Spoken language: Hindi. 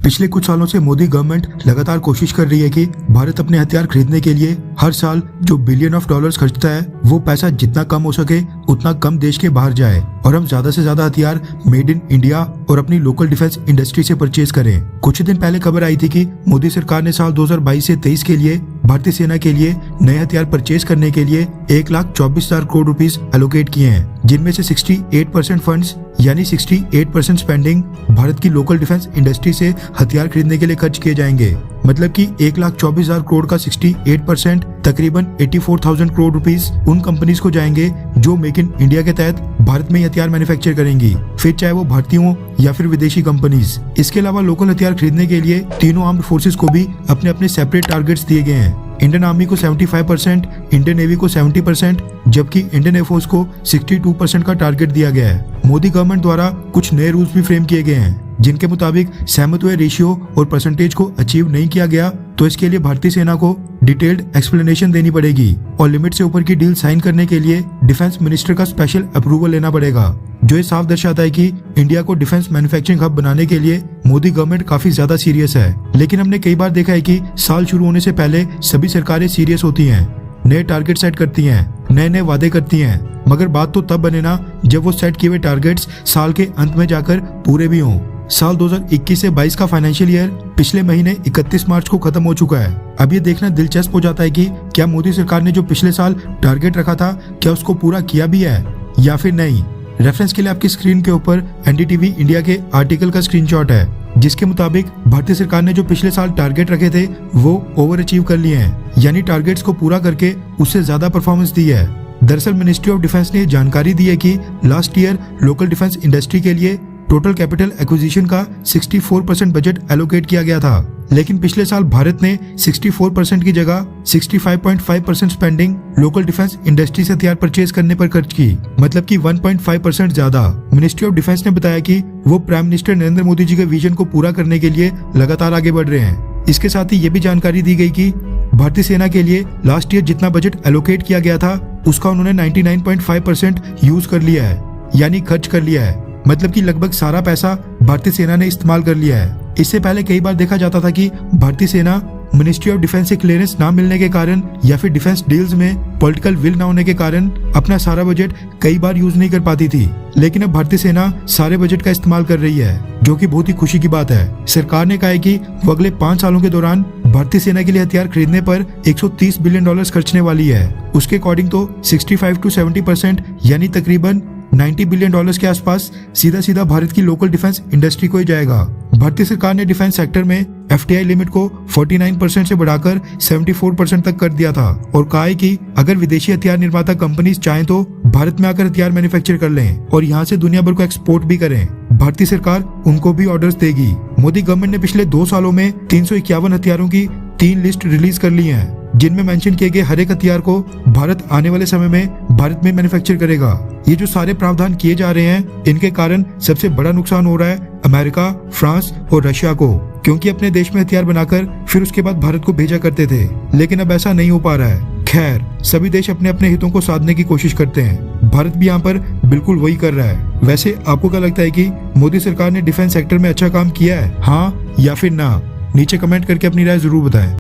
पिछले कुछ सालों से मोदी गवर्नमेंट लगातार कोशिश कर रही है कि भारत अपने हथियार खरीदने के लिए हर साल जो बिलियन ऑफ डॉलर्स खर्चता है वो पैसा जितना कम हो सके उतना कम देश के बाहर जाए और हम ज्यादा से ज्यादा हथियार मेड इन इंडिया और अपनी लोकल डिफेंस इंडस्ट्री से परचेज करें। कुछ दिन पहले खबर आई थी कि मोदी सरकार ने साल 2022 से 23 के लिए भारतीय सेना के लिए नए हथियार परचेज करने के लिए 1,24,000 करोड़ रुपीस एलोकेट किए हैं, जिनमें से 68% फंड्स यानी 68% स्पेंडिंग भारत की लोकल डिफेंस इंडस्ट्री से हथियार खरीदने के लिए खर्च किए जाएंगे। मतलब कि 1,24,000 करोड़ का 68% तकरीबन 84,000 करोड़ रुपीस उन कंपनीज को जाएंगे जो मेक इन इंडिया के तहत भारत में ही हथियार मैन्युफैक्चर करेंगी, फिर चाहे वो भारतीय हो या फिर विदेशी कंपनीज। इसके अलावा लोकल हथियार खरीदने के लिए तीनों आर्म्ड फोर्सेस को भी अपने अपने सेपरेट टारगेट्स दिए गए हैं। इंडियन आर्मी को 75%, इंडियन नेवी को 70%, जबकि इंडियन एयरफोर्स को 62% का टारगेट दिया गया है। मोदी गवर्नमेंट द्वारा कुछ नए रूल्स भी फ्रेम किए गए हैं, जिनके मुताबिक सहमत हुए रेशियो और परसेंटेज को अचीव नहीं किया गया तो इसके लिए भारतीय सेना को डिटेल्ड एक्सप्लेनेशन देनी पड़ेगी और लिमिट से ऊपर की डील साइन करने के लिए डिफेंस मिनिस्टर का स्पेशल अप्रूवल लेना पड़ेगा, जो ये साफ दर्शाता है कि इंडिया को डिफेंस मैन्युफैक्चरिंग हब बनाने के लिए मोदी गवर्नमेंट काफी ज्यादा सीरियस है। लेकिन हमने कई बार देखा है कि साल शुरू होने से पहले सभी सरकारें सीरियस होती हैं, नए टारगेट सेट करती हैं, नए नए वादे करती हैं, मगर बात तो तब बने ना जब वो सेट किए हुए टारगेट्स साल के अंत में जाकर पूरे भी हों। साल 2021 से 22 का फाइनेंशियल ईयर पिछले महीने 31 मार्च को खत्म हो चुका है। अब ये देखना दिलचस्प हो जाता है कि क्या मोदी सरकार ने जो पिछले साल टारगेट रखा था क्या उसको पूरा किया भी है या फिर नहीं। रेफरेंस के लिए आपकी स्क्रीन के ऊपर एनडीटीवी इंडिया के आर्टिकल का स्क्रीनशॉट है, जिसके मुताबिक भारतीय सरकार ने जो पिछले साल टारगेट रखे थे वो ओवर अचीव कर लिए हैं, यानी टारगेट्स को पूरा करके उससे ज्यादा परफॉर्मेंस दी है। दरअसल मिनिस्ट्री ऑफ डिफेंस ने जानकारी दी है कि last year local defence industry के लिए टोटल कैपिटल एक्विजिशन का 64% बजट एलोकेट किया गया था, लेकिन पिछले साल भारत ने 64% की जगह 65.5% स्पेंडिंग लोकल डिफेंस इंडस्ट्री से हथियार परचेज करने पर खर्च की, मतलब कि 1.5% ज्यादा। मिनिस्ट्री ऑफ डिफेंस ने बताया कि वो प्राइम मिनिस्टर नरेंद्र मोदी जी के विजन को पूरा करने के लिए लगातार आगे बढ़ रहे हैं। इसके साथ ही ये भी जानकारी दी गई कि भारतीय सेना के लिए लास्ट ईयर जितना बजट एलोकेट किया गया था उसका उन्होंने 99.5% यूज कर लिया है, यानी खर्च कर लिया है, मतलब कि लगभग सारा पैसा भारतीय सेना ने इस्तेमाल कर लिया है। इससे पहले कई बार देखा जाता था कि भारतीय सेना मिनिस्ट्री ऑफ डिफेंस से क्लियरेंस ना मिलने के कारण या फिर डिफेंस डील्स में पॉलिटिकल विल ना होने के कारण अपना सारा बजट कई बार यूज नहीं कर पाती थी, लेकिन अब भारतीय सेना सारे बजट का इस्तेमाल कर रही है, जो कि बहुत ही खुशी की बात है। सरकार ने कहा है कि वो अगले 5 सालों के दौरान भारतीय सेना के लिए हथियार खरीदने पर 130 बिलियन डॉलर्स खर्चने वाली है। उसके अकॉर्डिंग तो 65 to 70% यानी तकरीबन 90 बिलियन डॉलर्स के आसपास सीधा सीधा भारत की लोकल डिफेंस इंडस्ट्री को ही जाएगा। भारतीय सरकार ने डिफेंस सेक्टर में FDI लिमिट को 49% से बढ़ाकर 74% तक कर दिया था और कहा है कि अगर विदेशी हथियार निर्माता कंपनीज चाहें तो भारत में आकर हथियार मैन्युफैक्चर कर लें और यहाँ से दुनिया भर को एक्सपोर्ट भी करें। भारतीय सरकार उनको भी ऑर्डर्स देगी। मोदी गवर्नमेंट ने पिछले 2 सालों में 351 हथियारों की 3 लिस्ट रिलीज कर ली है, जिनमें मेंशन किए गए हर एक हथियार को भारत आने वाले समय में भारत में मैन्युफैक्चर करेगा। ये जो सारे प्रावधान किए जा रहे हैं इनके कारण सबसे बड़ा नुकसान हो रहा है अमेरिका, फ्रांस और रशिया को, क्योंकि अपने देश में हथियार बनाकर फिर उसके बाद भारत को भेजा करते थे, लेकिन अब ऐसा नहीं हो पा रहा है। खैर, सभी देश अपने अपने हितों को साधने की कोशिश करते हैं, भारत भी यहाँ पर बिल्कुल वही कर रहा है। वैसे आपको क्या लगता है कि मोदी सरकार ने डिफेंस सेक्टर में अच्छा काम किया है, हाँ या फिर ना? नीचे कमेंट करके अपनी राय जरूर बताएं।